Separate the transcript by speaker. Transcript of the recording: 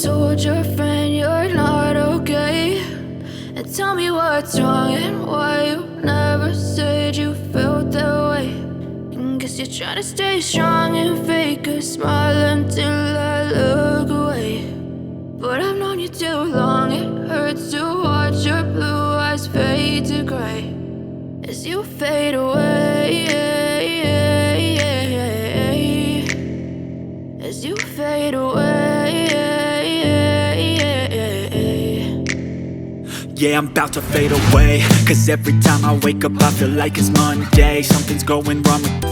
Speaker 1: told your friend you're not okay, and tell me what's wrong and why you never said you felt that way. And guess you're trying to stay strong and fake a smile until I look away. But I've known you too long, it hurts to watch your blue eyes fade to gray as you fade away, as you fade away.
Speaker 2: Yeah, I'm about to fade away, 'cause every time I wake up I feel like it's Monday. Something's going wrong with